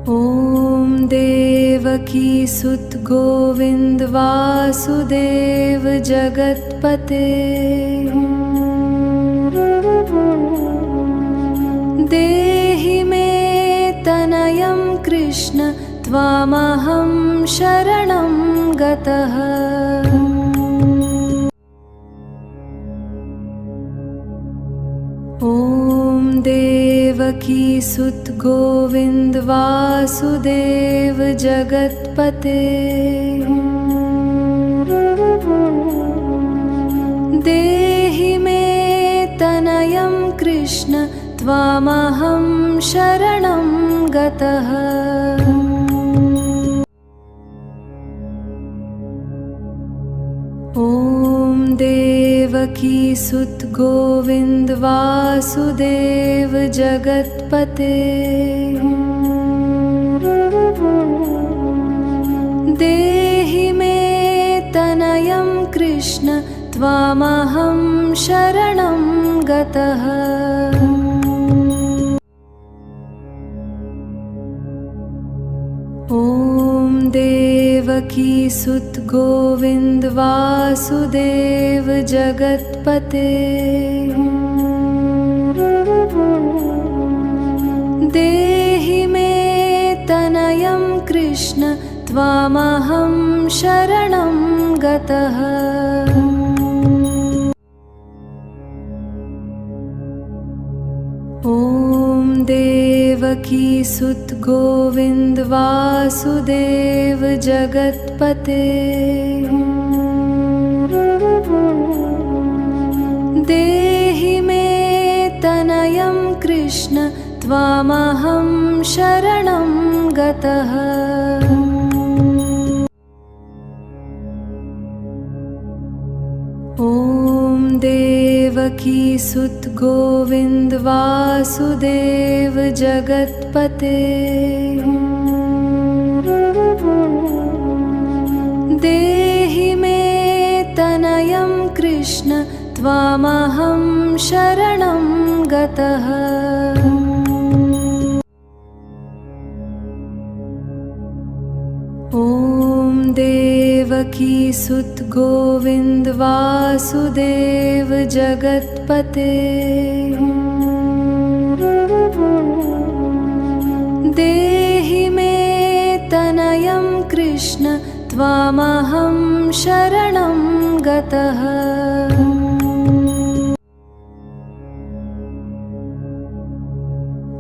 ॐ देवकी सुत गोविंद वासुदेव जगत्पते देहि मे तनयं कृष्ण त्वामहं शरणं गतः। ॐ देवकी सुत गोविंद वासुदेव जगत्पते देहि मे तनयं कृष्ण त्वामहं शरणं गतः। ॐ देवकी सुत गोविंद वासुदेव जगत्पते देहि मे तनयं कृष्ण त्वामहं शरणं गतः। ॐ देवकी सुत गोविंद वासुदेव जगत्पते देहि मे तनयं कृष्ण त्वामहं शरणं गतः। ॐ देवकी सुत गोविंद वासुदेव जगत्पते देहि मे तनयं कृष्ण त्वामहं शरणं गतः। ॐ देवकी सुत गोविंद वासुदेव जगत्पते देहि मे तनयं कृष्ण त्वामहं शरणं गतः। ॐ देवकी सुत गोविंद वासुदेव जगत्पते देहि मे तनयं कृष्ण त्वामहं शरणं गतः।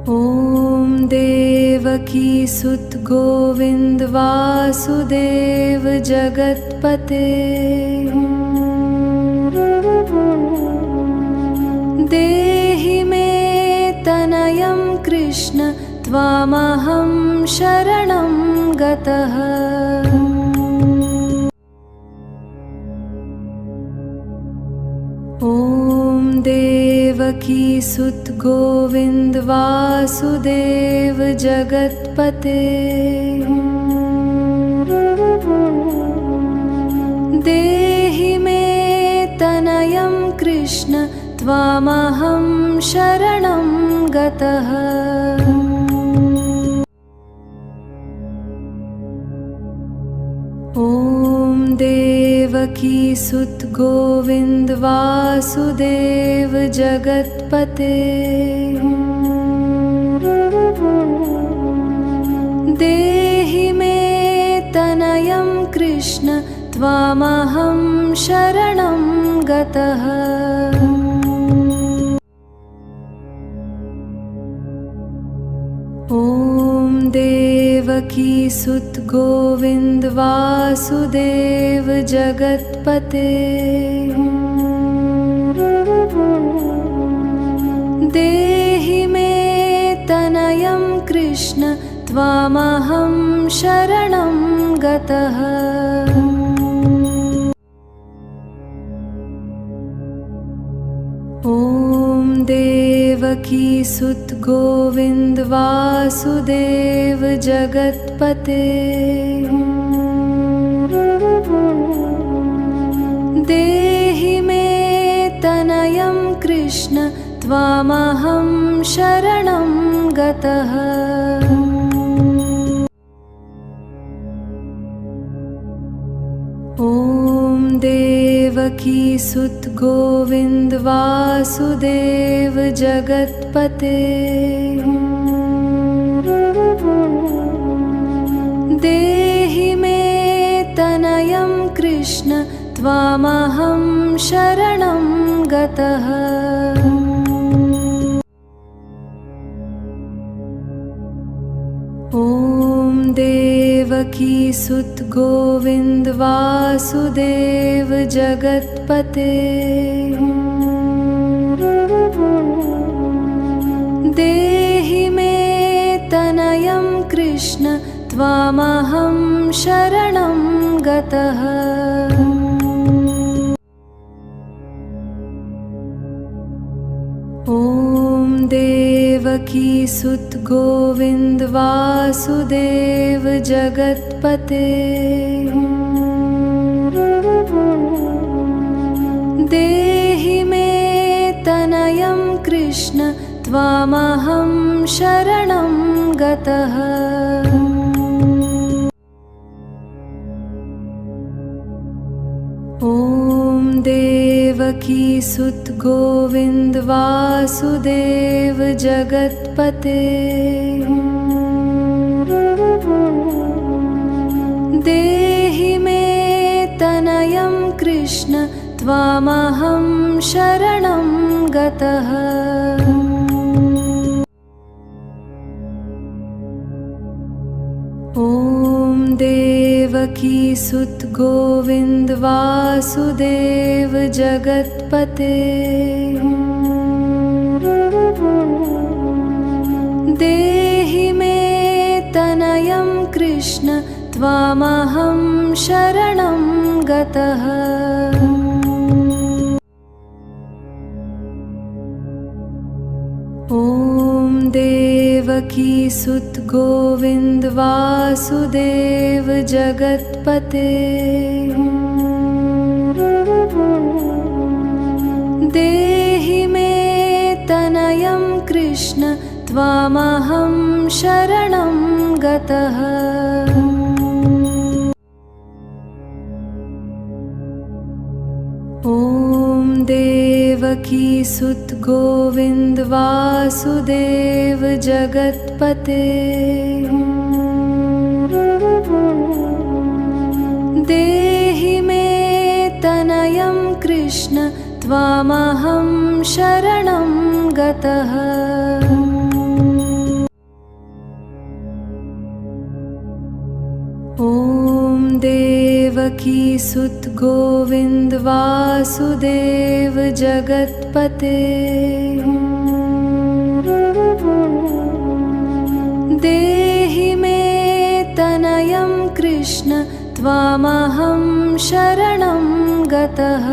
ॐ देवकी सुत गोविंद वासुदेव जगत्पते देहि मे तनयं कृष्ण त्वामहं शरणं गतः। ॐ देवकी सुत गोविंद वासुदेव जगत्पते देहि मे तनयं कृष्ण त्वामहं शरणं गतः। ॐ देवकी सुत गोविंद वासुदेव जगत्पते देहि मे तनयं कृष्ण त्वामहं शरणं गतः। ॐ देवकी सुत गोविंद वासुदेव जगत्पते देहि मे तनयं कृष्ण त्वामहं शरणं गतः। ॐ देवकी सुत गोविंद वासुदेव जगत्पते देहि मे तनयं कृष्ण त्वामहं शरणं गतः। सुत गोविंद वासुदेव जगतपते। देहि मे तनयं कृष्ण त्वामहं शरणं गतः। ॐ देवकी सुत गोविंद वासुदेव जगतपते। देहि मे तनयं कृष्ण त्वामहं शरणं गतः। ॐ देवकी सुत गोविंद वासुदेव जगतपते। देहि मे तनयं कृष्ण त्वामहं शरणं गतः। ॐ देवकी सुत गोविंद वासुदेव जगतपते। देहि मे तनयं कृष्ण त्वामहं शरणं गतः। ॐ देवकी सुत गोविंद वासुदेव जगतपते। देहि मे तनयं कृष्ण त्वामहं शरणं गतः। ॐ देवकी सुत गोविंद वासुदेव जगतपते। देहि मे तनयं कृष्ण त्वामहं शरणं गतः। ॐ देवकी सुत गोविंद वासुदेव जगतपते। देहि मे तनयं कृष्ण त्वामहं शरणं गतः। ॐ देवकी सुत गोविंद वासुदेव जगतपते। देहि मे तनयं कृष्ण त्वामहं शरणं गतः। ॐ देवकी सुत गोविंद वासुदेव जगतपते। देहि मे तनयं कृष्ण त्वामहं शरणं गतः।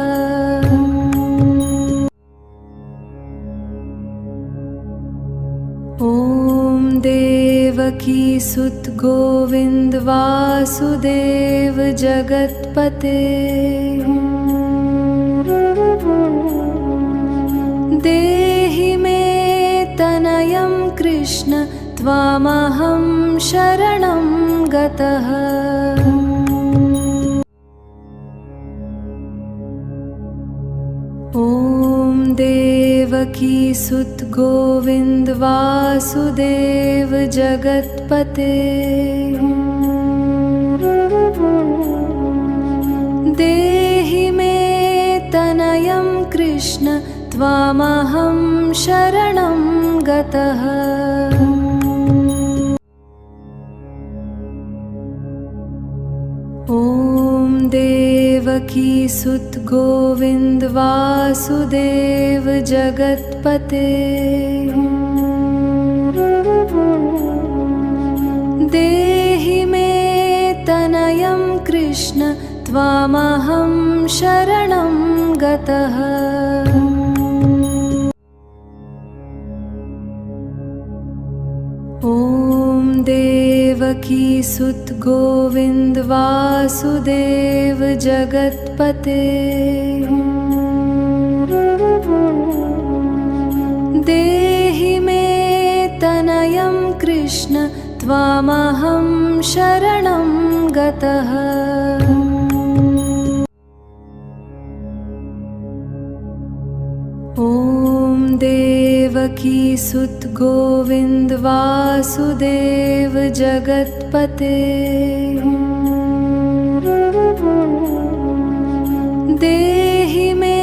ॐ देवकी सुत गोविंद वासुदेव जगतपते। देहि मे तनयं कृष्ण त्वामहं शरणं गतः। ॐ देवकी सुत गोविंद वासुदेव जगतपते। देहि मे तनयं कृष्ण त्वामहं शरणं गतः। ॐ देवकी सुत गोविंद वासुदेव जगतपते। देहि मे तनयं कृष्ण त्वामहं शरणं गतः। ॐ देवकी सुत गोविंद वासुदेव जगतपते। देहि मे तनयं कृष्ण त्वामहं शरणं गतः। ॐ देवकी सुत गोविंद वासुदेव जगतपते। देहि मे तनयं कृष्ण त्वामहं शरणं गतः। सुत गोविंद वासुदेव जगतपते। देहि मे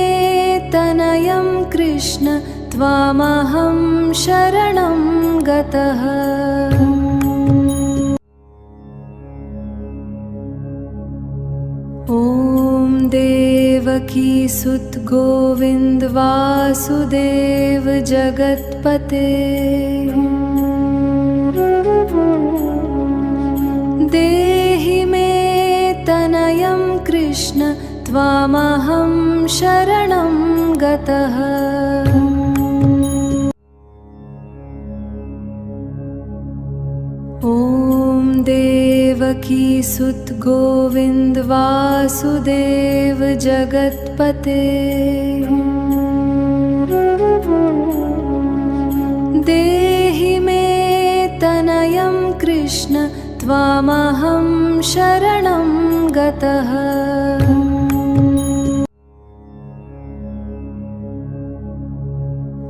तनयं कृष्ण त्वामहं शरणं गतः। ॐ देवकी सुत गोविंद वासुदेव जगतपते। देहि मे तनयं कृष्ण त्वामहं शरणं गतः। ॐ देवकी सुत गोविंद वासुदेव जगतपते। देहि मे तनयं कृष्ण त्वामहं शरणं गतः।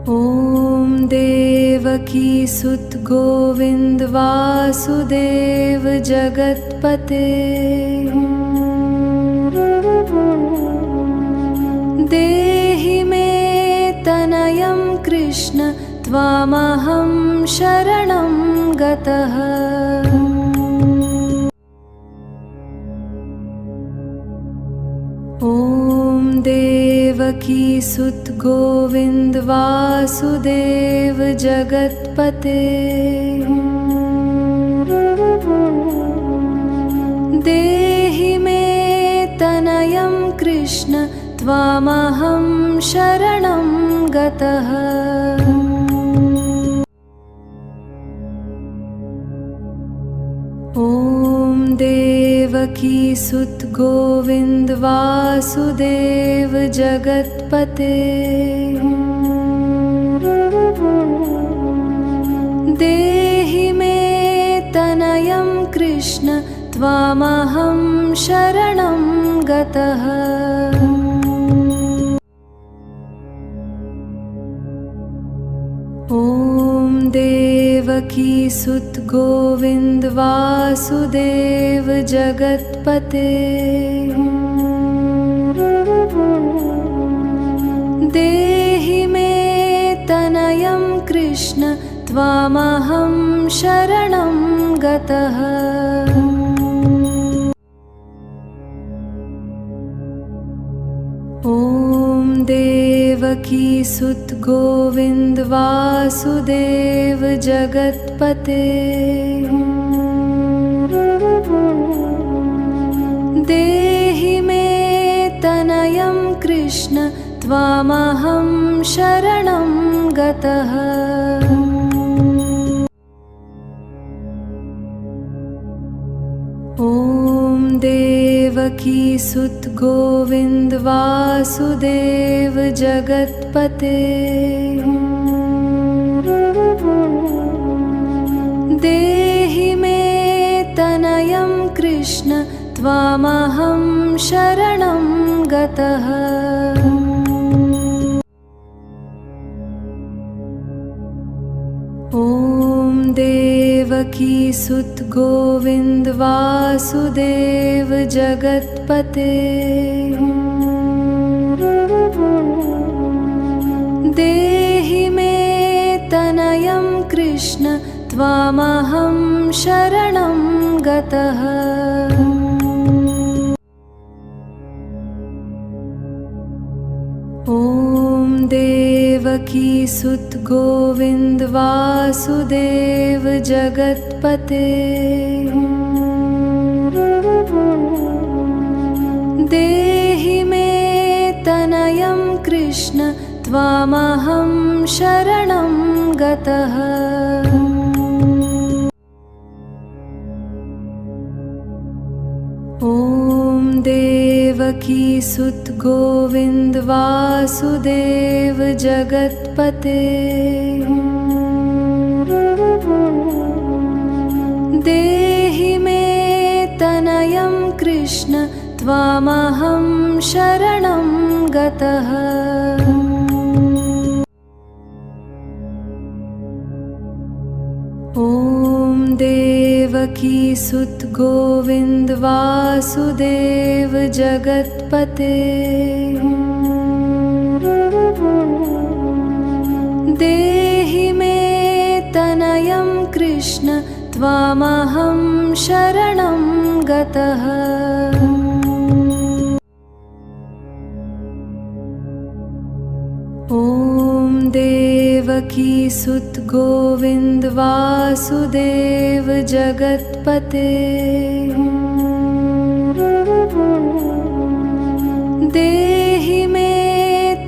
ॐ देवकी सुत गोविंद वासुदेव जगतपते। देहि मे तनयं कृष्ण त्वामहं शरणं गतः। ॐ देवकी सुत गोविंद वासुदेव जगतपते। देहि मे तनयं कृष्ण त्वामहं शरणं गतः। ॐ देवकी सुत गोविंद वासुदेव जगतपते। देहि मे तनयं कृष्ण त्वामहं शरणं गतः। ॐ देवकी सुत गोविंद वासुदेव जगतपते। देहि मे तनयं कृष्ण त्वामहं शरणं गतः। ॐ देवकी सुत गोविंद वासुदेव जगतपते। देहि मे तनयं कृष्ण त्वामहं शरणं गतः। ॐ देवकी सुत गोविंद वासुदेव जगतपते। देहि मे तनयं कृष्ण त्वामहं शरणं गतः। ॐ देवकी सुत गोविंद वासुदेव जगतपते। देहि मे तनयं कृष्ण त्वामहं शरणं गतः। ॐ देवकी सुत गोविंद वासुदेव जगतपते। देहि मे तनयं कृष्ण त्वामहं शरणं गतः। ॐ देवकी सुत गोविंद वासुदेव जगतपते। देहि मे तनयं कृष्ण त्वामहं शरणं गतः। ॐ देवकी सुत गोविंद वासुदेव जगत्पते देहि मे तनयं कृष्ण त्वामहं शरणं गतः। ॐ देवकी सुत गोविंद वासुदेव जगत्पते देहि मे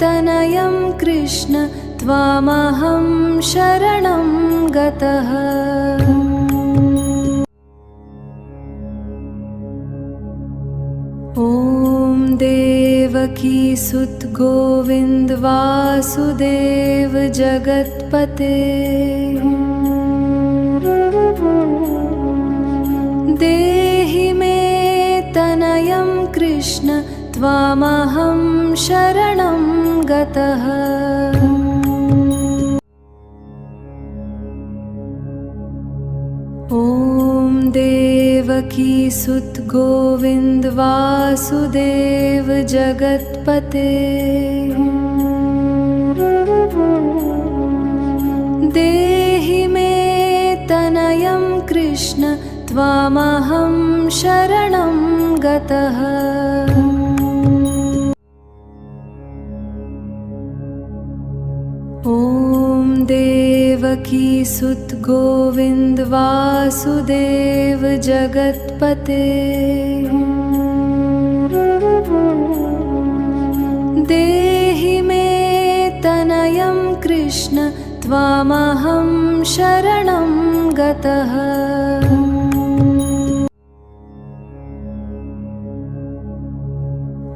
तनयं कृष्ण त्वामहं शरणं गतः। ॐ देवकी सुत गोविंद वासुदेव जगत्पते देहि मे तनयं कृष्ण त्वामहं शरणं गतः। ॐ देवकी सुत गोविंद वासुदेव जगत्पते देहि मे तनयं कृष्ण त्वामहं शरणं गतः। ॐ देवकी सुत गोविंद वासुदेव जगत्पते देहि मे तनयं कृष्ण त्वामहं शरणं गतः।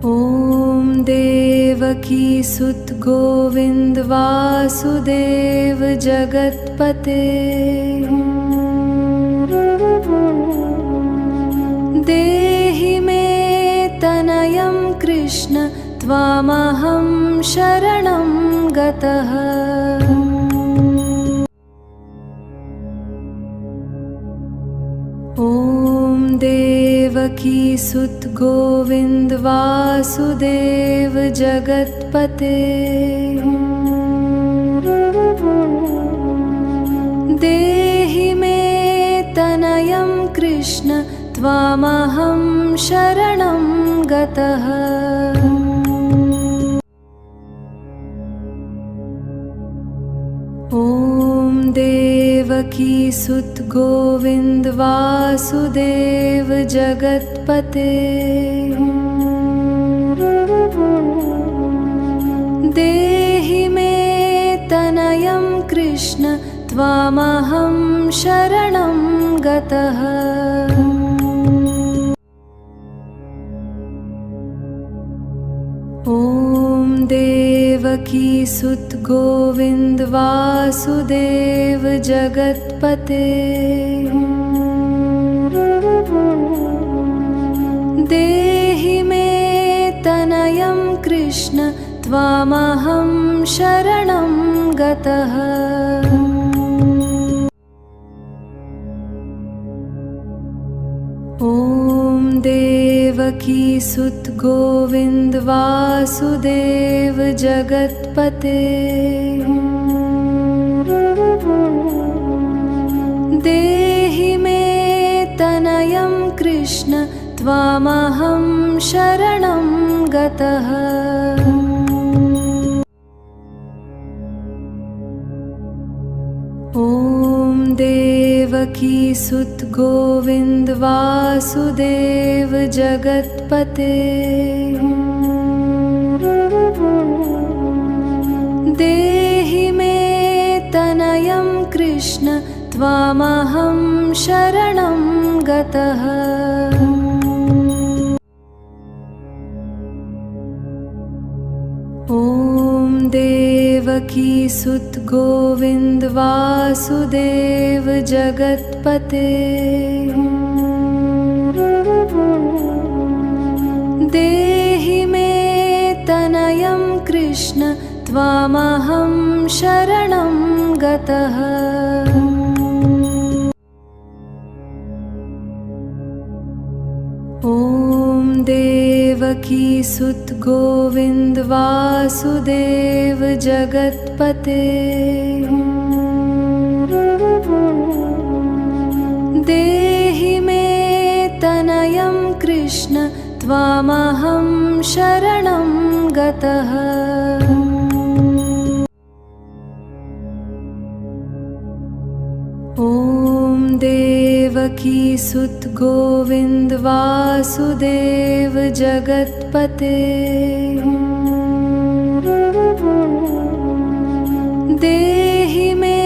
ॐ देवकी सुत गोविंद वासुदेव जगत्पते देहि मे तनयं कृष्ण त्वामहं शरणं गतः। ॐ देवकी सुत गोविंद वासुदेव जगत्पते देहि मे तनयं कृष्ण त्वामहं शरणं गतः। ॐ देवकी सुत गोविंद वासुदेव जगत्पते देहि मे तनयं कृष्ण त्वामहं शरणं गतः। ॐ देवकी सुत गोविंद वासुदेव जगत्पते देहि मे तनयं कृष्ण त्वामहं शरणं गतः। ॐ देवकी सुत गोविंद वासुदेव जगत्पते देहि मे तनयं कृष्ण त्वामहं शरणं गतः। ॐ देवकी सुत गोविंद वासुदेव जगत्पते देहि मे तनयं कृष्ण त्वामहं शरणं गतः। ॐ देवकी सुत गोविंद वासुदेव जगत्पते देहि मे तनयं कृष्ण त्वामहं शरणं गतः। देवकी सुत गोविंद वासुदेव जगतपते देहि मे तनयं कृष्ण त्वामहं शरणं गतः। ॐ देवकी सुत गोविंद वासुदेव जगतपते देहि मे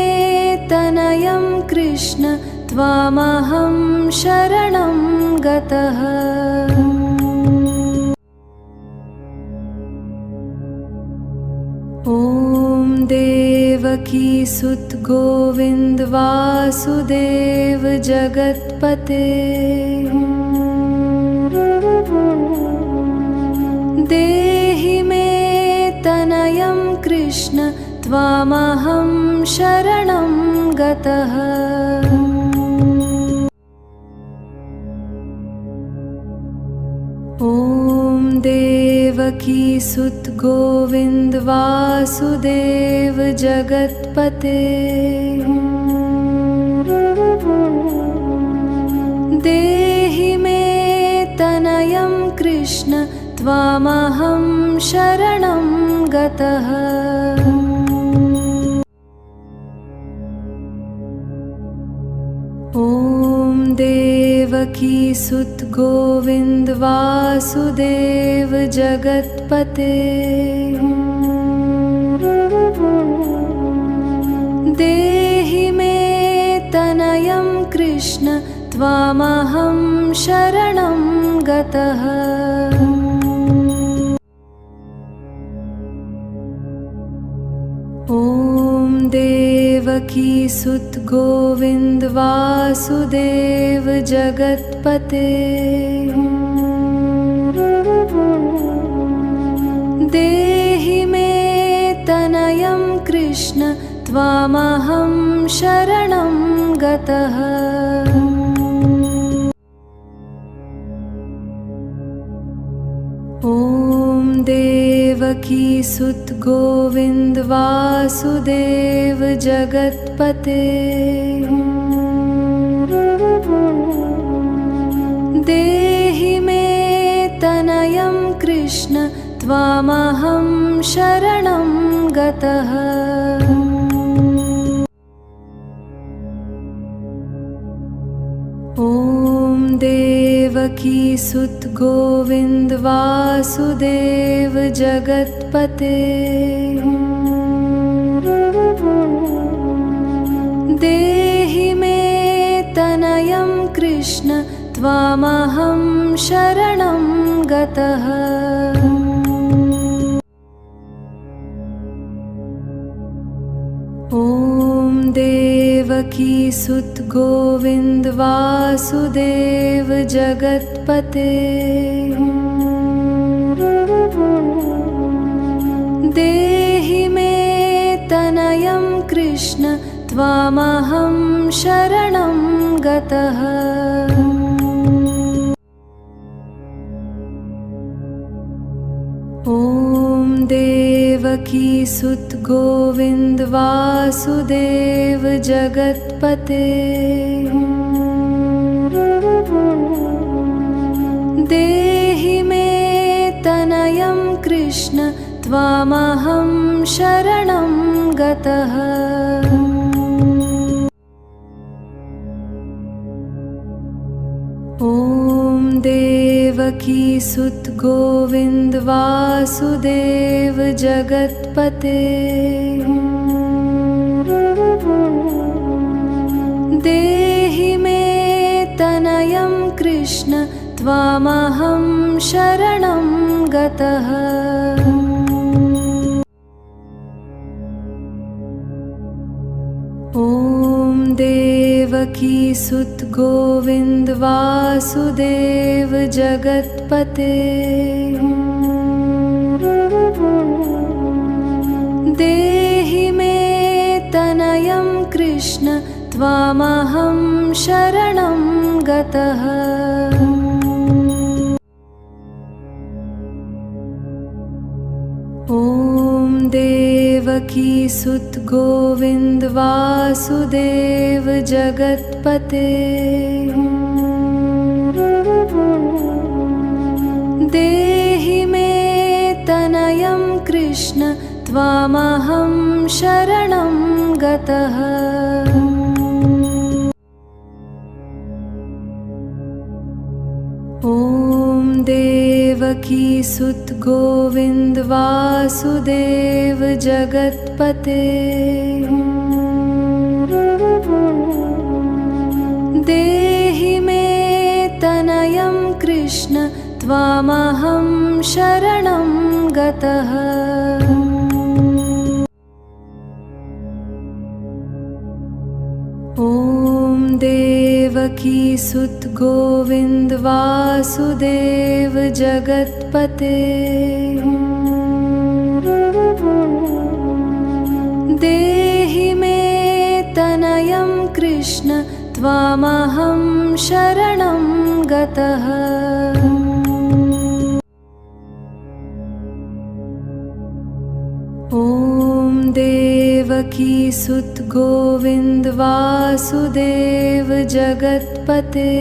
तनयं कृष्ण त्वामहं शरणं गतः। ॐ देवकी सुत गोविंद वासुदेव जगतपते देहि मे तनयं कृष्ण त्वामहं शरणं गतः। ॐ देवकी सुत गोविंद वासुदेव जगतपते देहि मे तनयं कृष्ण त्वामहं शरणं गतः। ॐ देवकी सुत गोविंद वासुदेव जगतपते देहि मे तनयं कृष्ण त्वामहं शरणं गतः। ॐ देवकी सुत गोविंद वासुदेव जगतपते देहि मे तनयं कृष्ण त्वामहं शरणं गतः। ॐ देवकी सुत गोविंद वासुदेव जगतपते देहि मे तनयं कृष्ण त्वामहं शरणं गतः। ॐ देवकी सुत गोविंद वासुदेव जगतपते देहि मे तनयं कृष्ण त्वामहं शरणं गतः। ॐ देवकी सुत गोविंद वासुदेव जगतपते देहि मे तनयं कृष्ण त्वामहं शरणं गतः। ॐ देवकी सुत गोविंद वासुदेव जगतपते देहि मे तनयं कृष्ण त्वामहं शरणं गतः। ॐ देवकी सुत गोविंद वासुदेव जगतपते देहि मे तनयं कृष्ण त्वामहं शरणं गतः। ॐ देवकी सुत गोविंद वासुदेव जगतपते देहि मे तनयं कृष्ण त्वामहं शरणं गतः। ॐ देवकी सुत गोविंद वासुदेव जगतपते देहि मे तनयं कृष्ण त्वामहं शरणं गतः। ॐ देवकी सुत गोविंद वासुदेव जगतपते देहि मे तनयं कृष्ण त्वामहं शरणं गतः। ॐ देवकी सुत गोविंद वासुदेव जगतपते देहि मे तनयं कृष्ण त्वामहं शरणं गतः। सुत गोविंद वासुदेव जगत्पते। देहि मे तनयं कृष्ण त्वामहं शरणं गतः। ॐ देवकी सुत गोविंद वासुदेव जगत्पते। देहि मे तनयं कृष्ण त्वामहं शरणं गतः। ॐ देवकी सुत गोविंद वासुदेव जगत्पते। देहि मे तनयं कृष्ण त्वामहं शरणं गतः। ॐ देवकी सुत गोविंद वासुदेव जगत्पते।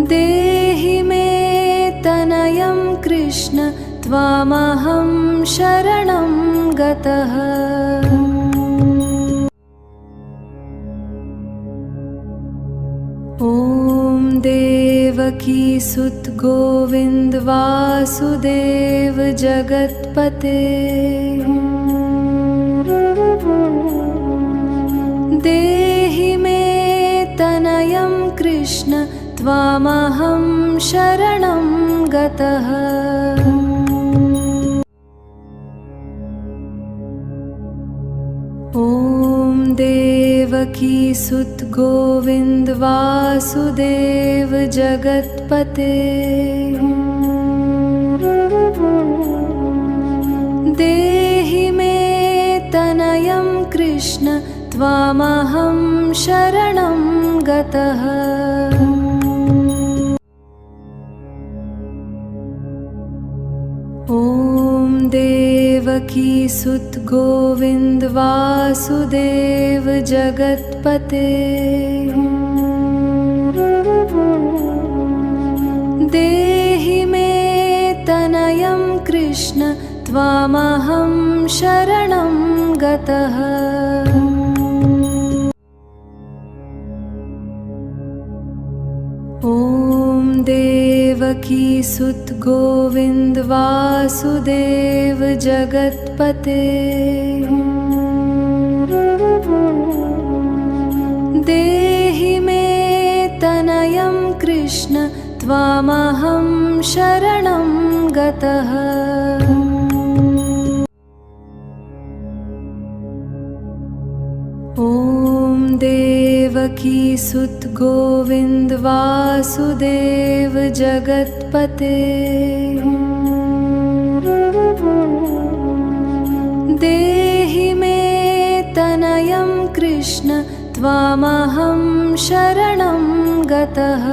देहि मे तनयं कृष्ण त्वामहं शरणं गतः। ॐ देवकी सुत गोविंद वासुदेव जगत्पते। देहि मे तनयं कृष्ण त्वामहं शरणं गतः। ॐ देवकी सुत गोविंद वासुदेव जगत्पते। देहि मे तनयं कृष्ण त्वामहं शरणं गतः। ॐ देवकी सुत गोविंद वासुदेव जगत्पते। देहि मे तनयं कृष्ण त्वामहं शरणं गतः। ॐ देवकी सुत गोविंद वासुदेव जगत्पते। देहि मे तनयं कृष्ण त्वामहं शरणं गतः। ॐ देवकी सुत गोविंद वासुदेव जगत्पते। देहि मे तनयं कृष्ण त्वामहं शरणं गतः।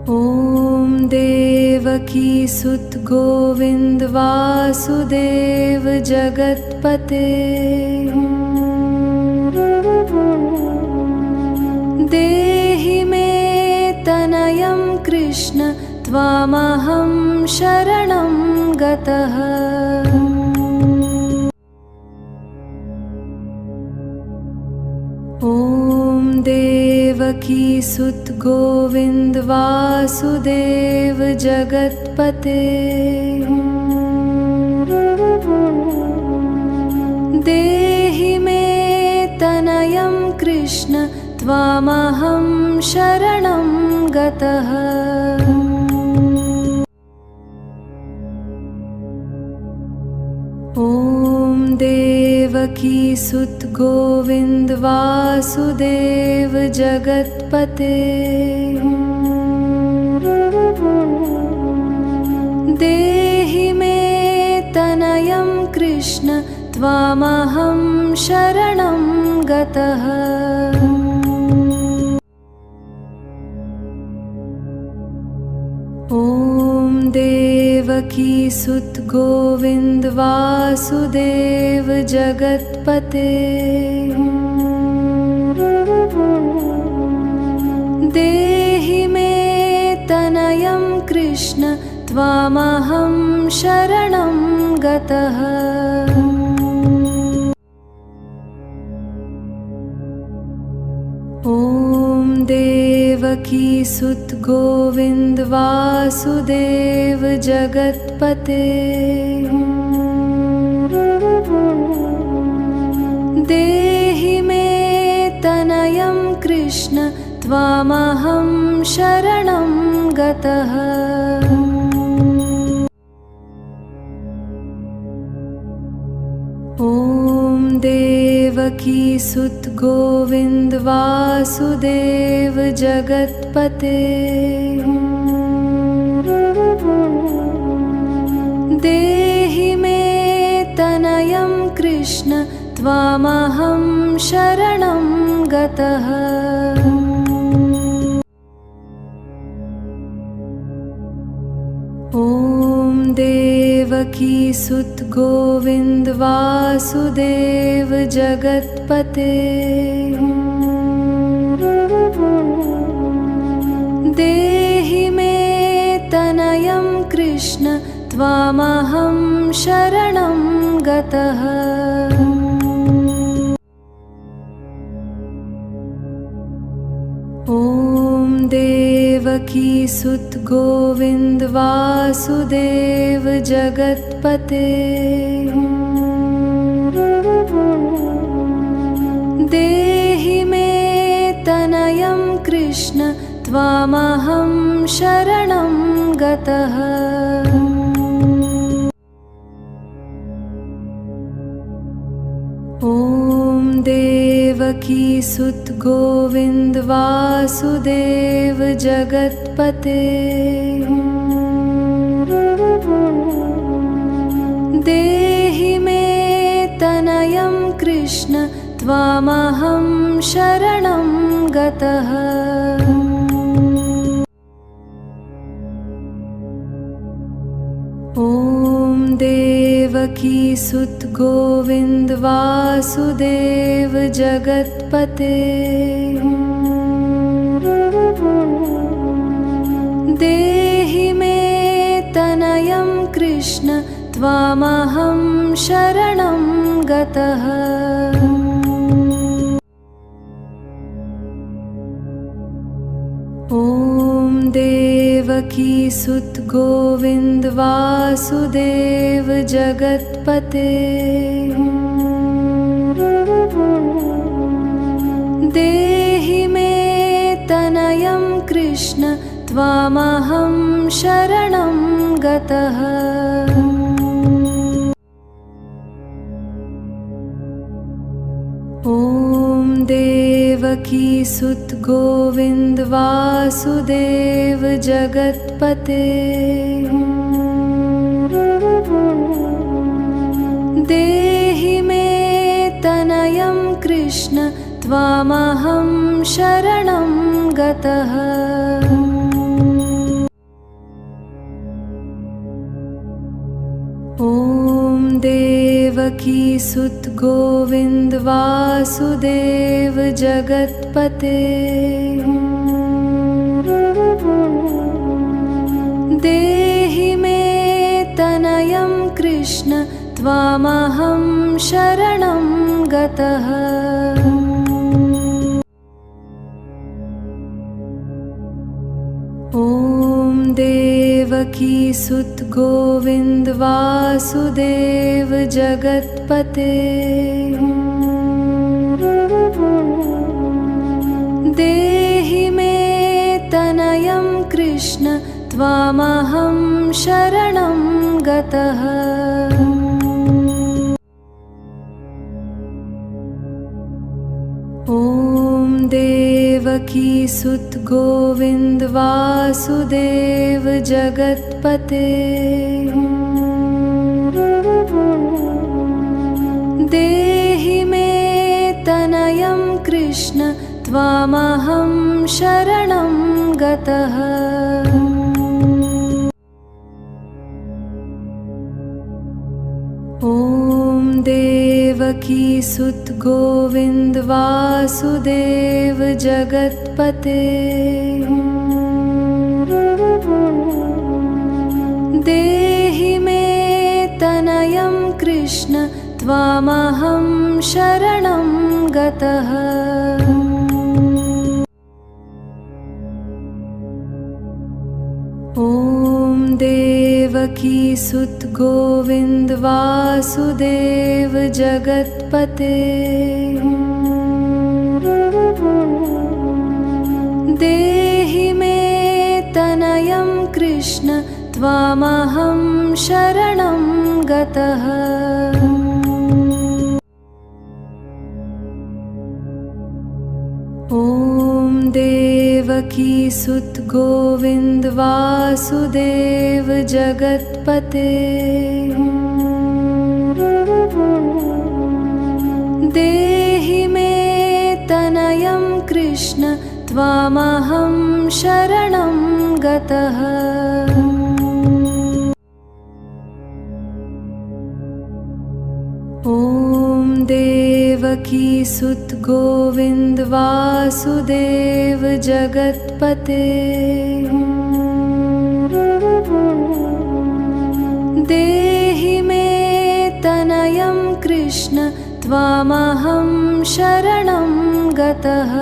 ॐ देवकी सुत गोविंद वासुदेव जगत्पते। देहि मे तनयं कृष्ण त्वामहं शरणं गतः। ॐ देवकी सुत गोविंद वासुदेव जगत्पते। देहि मे तनयं कृष्ण त्वामहं शरणं गतः। ॐ देवकी सुत गोविंद वासुदेव जगत्पते। देहि मे तनयं कृष्ण त्वामहं शरणं गतः। देवकी सुत गोविंद वासुदेव जगतपते देहि मे तनयं कृष्ण त्वामहं शरणं गतः। ॐ देवकी सुत गोविंद वासुदेव जगतपते देहि मे तनयं कृष्ण त्वामहं शरणं गतः। ॐ देवकी सुत गोविंद वासुदेव जगतपते देहि मे तनयं कृष्ण त्वामहं शरणं गतः। ॐ देवकी सुत गोविंद वासुदेव जगतपते देहि मे तनयं कृष्ण त्वामहं शरणं गतः। ॐ देवकी सुत गोविंद वासुदेव जगतपते देहि मे तनयं कृष्ण त्वामहं शरणं गतः। ॐ देवकी सुत गोविंद वासुदेव जगतपते देहि मे तनयं कृष्ण त्वामहं शरणं गतः। ॐ देवकी सुत गोविंद वासुदेव जगतपते देहि मे तनयं कृष्ण त्वामहं शरणं गतः। ॐ देवकी सुत गोविंद वासुदेव जगतपते देहि मे तनयं कृष्ण त्वामहं शरणं गतः। ॐ देवकी सुत गोविंद वासुदेव जगतपते देहि मे तनयं कृष्ण त्वामहं शरणं गतः। ॐ देवकी सुत गोविंद वासुदेव जगतपते देहि मे तनयं कृष्ण त्वामहं शरणं गतः। ॐ देवकी सुत गोविंद वासुदेव जगतपते देहि मे तनयं कृष्ण त्वामहं शरणं गतः। ॐ देवकी सुत गोविंद वासुदेव जगतपते देहि मे तनयं कृष्ण त्वामहं शरणं गतः। ॐ देवकी सुत गोविंद वासुदेव जगतपते देहि मे तनयं कृष्ण त्वामहं शरणं गतः। ॐ देवकी सुत गोविंद वासुदेव जगतपते देहि मे तनयं कृष्ण त्वामहं शरणं गतः। ॐ देवकी सुत गोविंद वासुदेव जगतपते देहि मे तनयं कृष्ण त्वामहं शरणं गतः। ॐ देवकी सुत गोविंद वासुदेव जगतपते देहि मे तनयं कृष्ण त्वामहं शरणं गतः। ॐ देवकी सुत गोविंद वासुदेव जगतपते देहि मे तनयं कृष्ण त्वामहं ॐ देवकी सुत गोविंद वासुदेव जगतपते देहि मे तनयं कृष्ण त्वामहं शरणं गतः। देवकी सुत गोविंद वासुदेव जगतपते देहि मे तनयं कृष्ण त्वामहं शरणं गतः। ॐ देवकी सुत गोविंद वासुदेव जगतपते देहि मे तनयं कृष्ण त्वामहं शरणं गतः। ॐ देवकी सुत गोविंद वासुदेव जगतपते देहि मे तनयं कृष्ण त्वामहं शरणं गतः। ॐ देवकी सुत गोविंद वासुदेव जगतपते देहि मे तनयं कृष्ण त्वामहं शरणं गतः।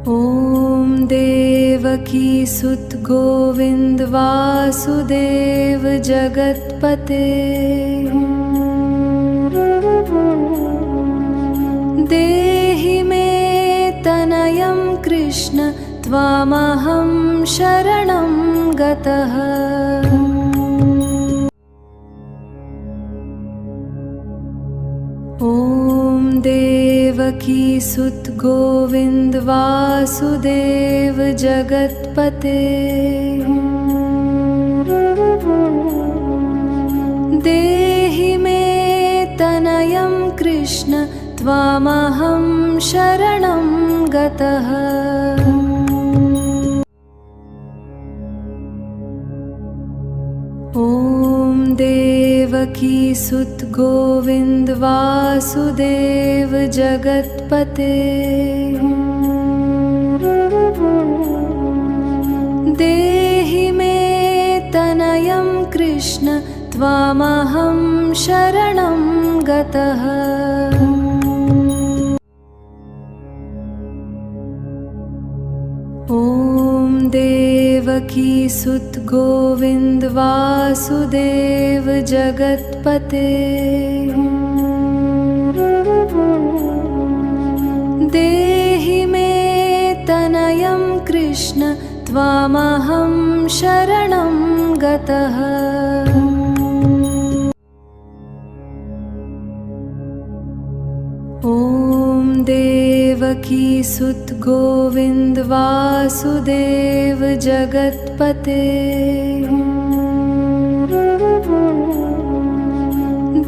ॐ देवकी सुत गोविंद वासुदेव जगतपते देहि मे तनयं कृष्ण त्वामहं शरणं गतः। ॐ देवकी सुत गोविंद वासुदेव जगतपते देहि मे तनयं कृष्ण त्वामहं शरणं गतः। ॐ देवकी सुत गोविंद वासुदेव जगतपते देहि मे तनयं कृष्ण त्वामहं शरणं गतः। ॐ देवकी सुत गोविंद वासुदेव जगतपते देहि मे तनयं कृष्ण त्वामहं शरणं गतः। ॐ देवकी सुत गोविंद वासुदेव जगतपते देहि मे तनयं कृष्ण त्वामहं शरणं गतः। ॐ देवकी सुत गोविंद वासुदेव जगतपते देहि मे तनयं कृष्ण त्वामहं शरणं गतः। ॐ देवकी सुत गोविंद वासुदेव जगतपते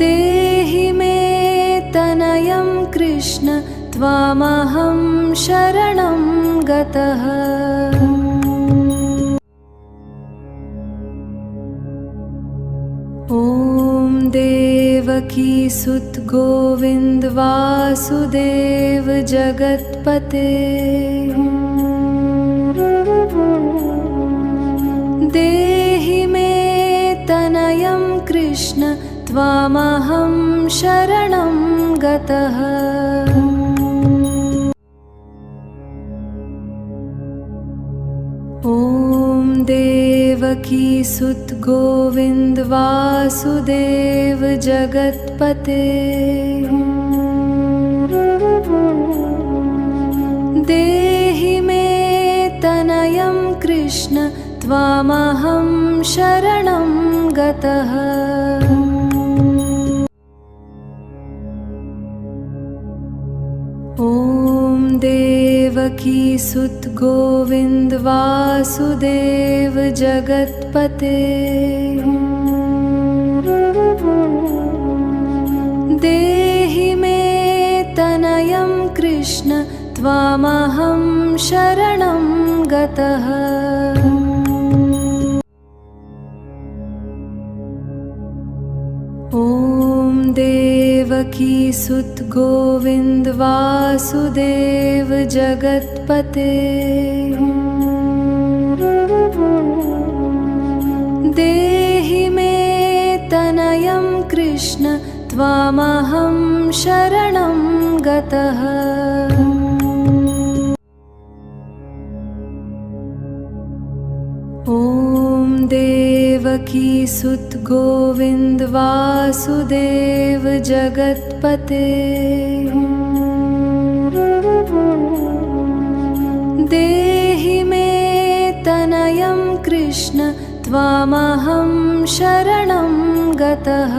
देहि मे तनयं कृष्ण त्वामहं शरणं गतः। ॐ देवकी सुत गोविंद वासुदेव जगतपते देहि मे तनयं कृष्ण त्वामहं शरणं गतः। ॐ देवकी सुत गोविंद वासुदेव जगतपते देहि मे तनयं कृष्ण त्वामहं शरणं गतः। ॐ देवकी सुत गोविंद वासुदेव जगतपते देहि मे तनयं कृष्ण त्वामहं शरणं गतः। ॐ देवकी सुत गोविंद वासुदेव जगतपते देहि मे तनयं कृष्ण त्वामहं शरणं गतः। ॐ देवकी सुत गोविंद वासुदेव जगतपते देहि मे तनयं कृष्ण त्वामहं शरणं गतः। सुत गोविंद वासुदेव जगत्पते देहि मे तनयं कृष्ण त्वामहं शरणं गतः। ॐ देवकी सुत गोविंद वासुदेव जगत्पते देहि मे तनयं कृष्ण त्वामहं शरणं गतः।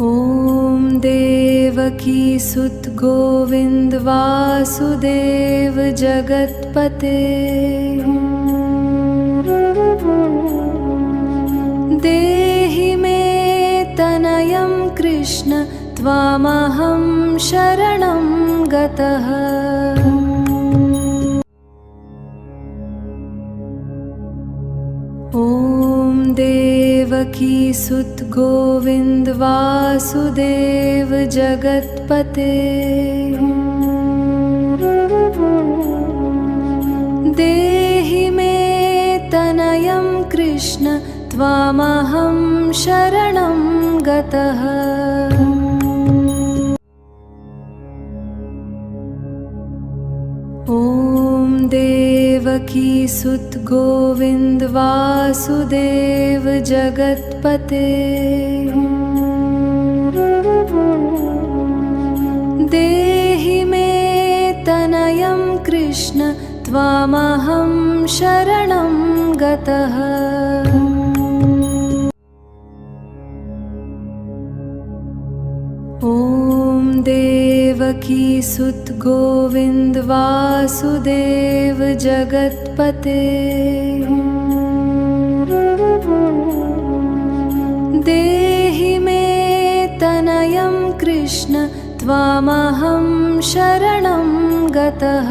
ॐ देवकी सुत गोविंद वासुदेव जगत्पते देहि मे तनयं कृष्ण त्वामहं शरणं गतः। ॐ देवकी सुत गोविंद वासुदेव जगत्पते देहि मे तनयं कृष्ण त्वामहं शरणं गतः। ॐ देवकी सुत गोविंद वासुदेव जगत्पते देहि मे तनयं कृष्ण त्वामहं शरणं गतः। ॐ देवकी सुत गोविंद वासुदेव जगत्पते देहि मे तनयं कृष्ण त्वामहं शरणं गतः।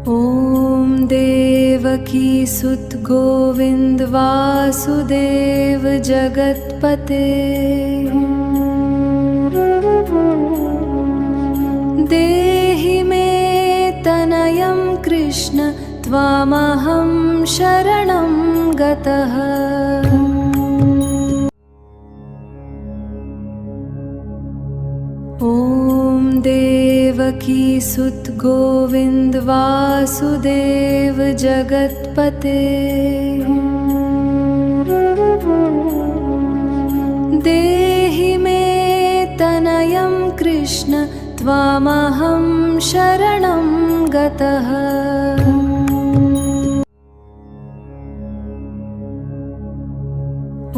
ॐ देवकी सुत गोविंद वासुदेव जगत्पते देहि मे तनयं कृष्ण त्वामहं शरणं गतः। ॐ देवकी सुत गोविंद वासुदेव जगत्पते देहि मे तनयं कृष्ण त्वामहं शरणं गतः।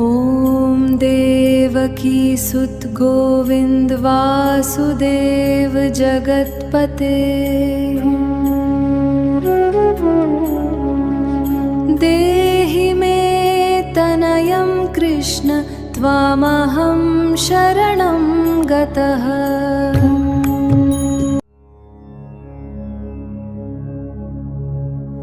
ॐ देवकी सुत गोविंद वासुदेव जगत्पते देहि मे तनयं कृष्ण त्वामहं शरणं गतः।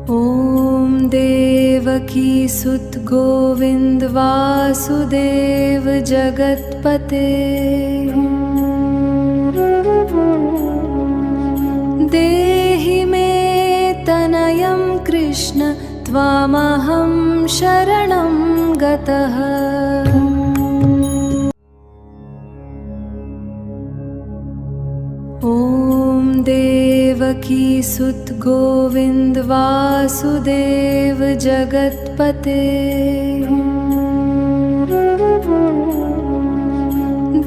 ॐ देवकी सुत गोविंद वासुदेव जगत्पते देहि मे तनयं कृष्ण त्वामहं शरणं गतः। ॐ देवकी सुत गोविंद वासुदेव जगत्पते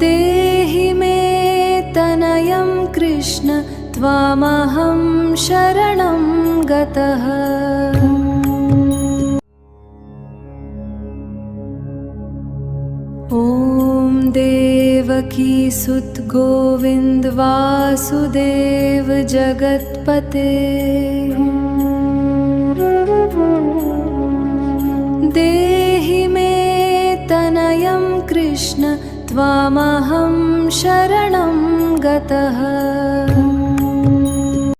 देहि मे तनयं कृष्ण त्वामहं शरणं गतः। ॐ देवकी सुत गोविंद वासुदेव जगत्पते देहि मे तनयं कृष्ण त्वामहं शरणं गतः।